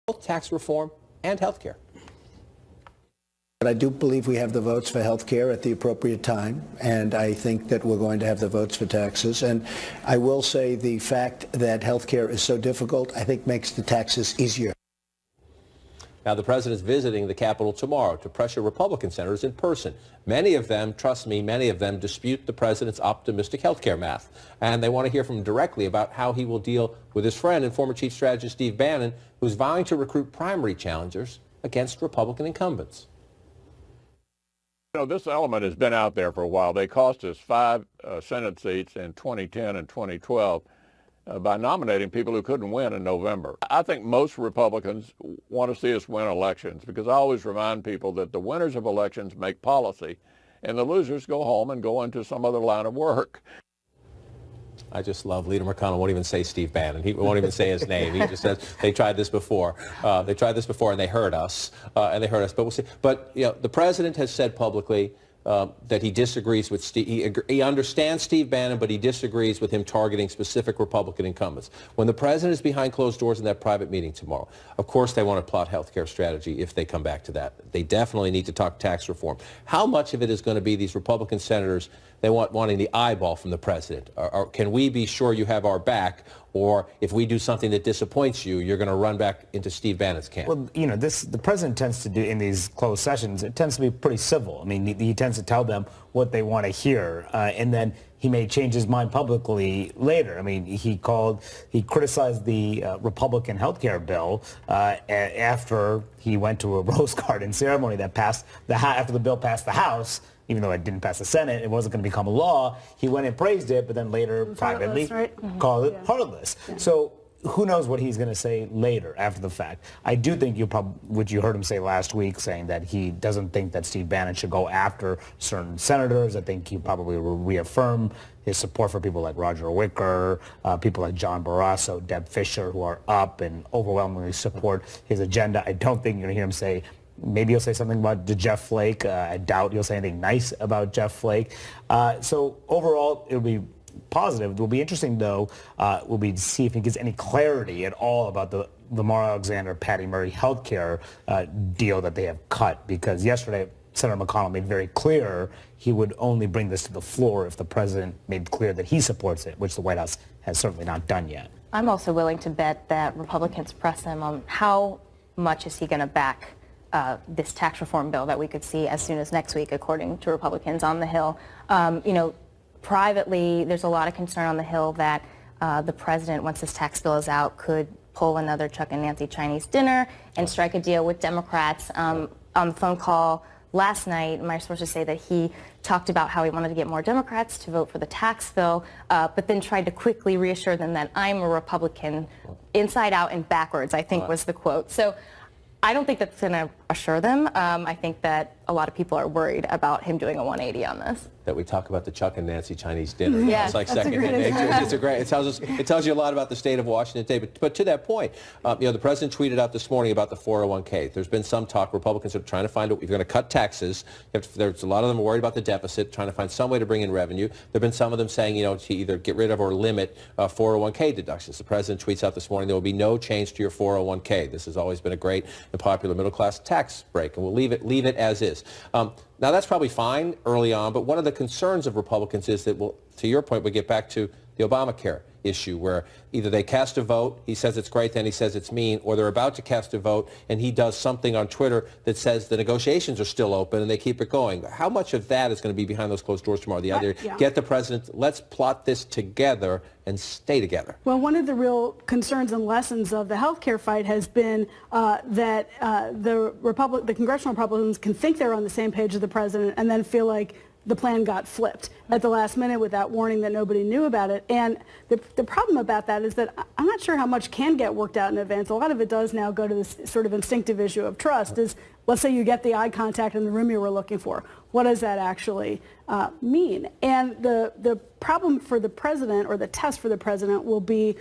both tax reform and health care. But I do believe we have the votes for health care at the appropriate time, and I think that we're going to have the votes for taxes. And I will say the fact that health care is so difficult, I think makes the taxes easier. Now, the president's visiting the Capitol tomorrow to pressure Republican senators in person. Many of them, trust me, many of them dispute the president's optimistic health care math. And they want to hear from him directly about how he will deal with his friend and former chief strategist Steve Bannon, who's vowing to recruit primary challengers against Republican incumbents. You know, this element has been out there for a while. They cost us 5 Senate seats in 2010 and 2012 by nominating people who couldn't win in November. I think most Republicans want to see us win elections because I always remind people that the winners of elections make policy and the losers go home and go into some other line of work. I just love Leader McConnell won't even say Steve Bannon. He won't even say his name. He just says they tried this before. They tried this before and they hurt us. But we'll see. But you know, the president has said publicly that he disagrees with Steve. He understands Steve Bannon, but he disagrees with him targeting specific Republican incumbents. When the president is behind closed doors in that private meeting tomorrow, of course they want to plot health care strategy if they come back to that. They definitely need to talk tax reform. How much of it is going to be these Republican senators wanting the eyeball from the president? Or can we be sure you have our back? Or if we do something that disappoints you, you're going to run back into Steve Bannon's camp? Well, you know, the president tends to do in these closed sessions, it tends to be pretty civil. I mean, he tends to tell them what they want to hear, and then he may change his mind publicly later. I mean, he criticized the Republican health care bill after he went to a Rose Garden ceremony that passed after the bill passed the House. Even though it didn't pass the Senate, it wasn't going to become a law. He went and praised it, but then later privately called it heartless. Yeah. So who knows what he's going to say later after the fact. I do think which you heard him say last week, saying that he doesn't think that Steve Bannon should go after certain senators. I think he probably will reaffirm his support for people like Roger Wicker, people like John Barrasso, Deb Fischer, who are up and overwhelmingly support his agenda. I don't think you're going to hear him say, maybe he'll say something about Jeff Flake. I doubt he'll say anything nice about Jeff Flake. So overall, it'll be positive. It will be interesting, though, will be to see if he gives any clarity at all about the Lamar Alexander, Patty Murray healthcare deal that they have cut. Because yesterday, Senator McConnell made very clear he would only bring this to the floor if the president made clear that he supports it, which the White House has certainly not done yet. I'm also willing to bet that Republicans press him on how much is he going to back this tax reform bill that we could see as soon as next week, according to Republicans on the Hill. You know, privately, there's a lot of concern on the Hill that the president, once this tax bill is out, could pull another Chuck and Nancy Chinese dinner and strike a deal with Democrats. On the phone call last night, my sources say that he talked about how he wanted to get more Democrats to vote for the tax bill, but then tried to quickly reassure them that I'm a Republican inside out and backwards, I think was the quote. So I don't think that's going to assure them. I think that a lot of people are worried about him doing a 180 on this. That we talk about the Chuck and Nancy Chinese dinner. Yeah, it's like second nature. It's a great. It tells you a lot about the state of Washington today. But to that point, you know, the president tweeted out this morning about the 401k. There's been some talk. Republicans are trying to find out if you're going to cut taxes. There's a lot of them worried about the deficit, trying to find some way to bring in revenue. There've been some of them saying, you know, to either get rid of or limit 401k deductions. The president tweets out this morning there will be no change to your 401k. This has always been a great and popular middle class tax break, and we'll leave it as is. Now, that's probably fine early on, but one of the concerns of Republicans is that, well, to your point, we get back to the Obamacare issue where either they cast a vote, he says it's great, then he says it's mean, or they're about to cast a vote and he does something on Twitter that says the negotiations are still open and they keep it going. How much of that is going to be behind those closed doors tomorrow? The idea, get the president, let's plot this together and stay together. Well, one of the real concerns and lessons of the healthcare fight has been that the congressional Republicans can think they're on the same page as the president and then feel like the plan got flipped at the last minute with that warning that nobody knew about it. And the problem about that is that I'm not sure how much can get worked out in advance. A lot of it does now go to this sort of instinctive issue of trust. Is, let's say you get the eye contact in the room you were looking for. What does that actually mean? And the problem for the president, or the test for the president, will be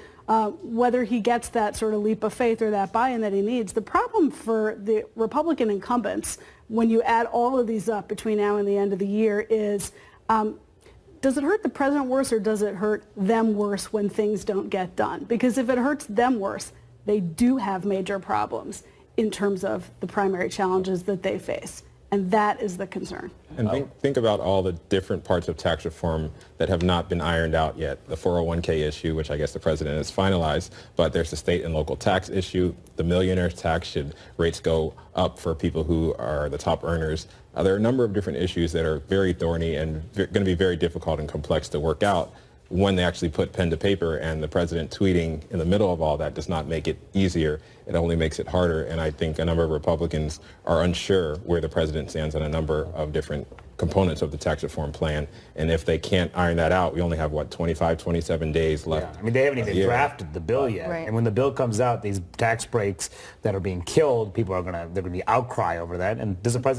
whether he gets that sort of leap of faith or that buy-in that he needs. The problem for the Republican incumbents, when you add all of these up between now and the end of the year, is does it hurt the president worse or does it hurt them worse when things don't get done? Because if it hurts them worse, they do have major problems in terms of the primary challenges that they face. And that is the concern. And think about all the different parts of tax reform that have not been ironed out yet. The 401k issue, which I guess the president has finalized, but there's the state and local tax issue. The millionaire tax, should rates go up for people who are the top earners. There are a number of different issues that are very thorny and going to be very difficult and complex to work out when they actually put pen to paper, and the president tweeting in the middle of all that does not make it easier. It only makes it harder, and I think a number of Republicans are unsure where the president stands on a number of different components of the tax reform plan, and if they can't iron that out, we only have, 27 days left. Yeah. I mean, they haven't even drafted the bill yet. Right. And when the bill comes out, these tax breaks that are being killed, they're going to be outcry over that. And does the president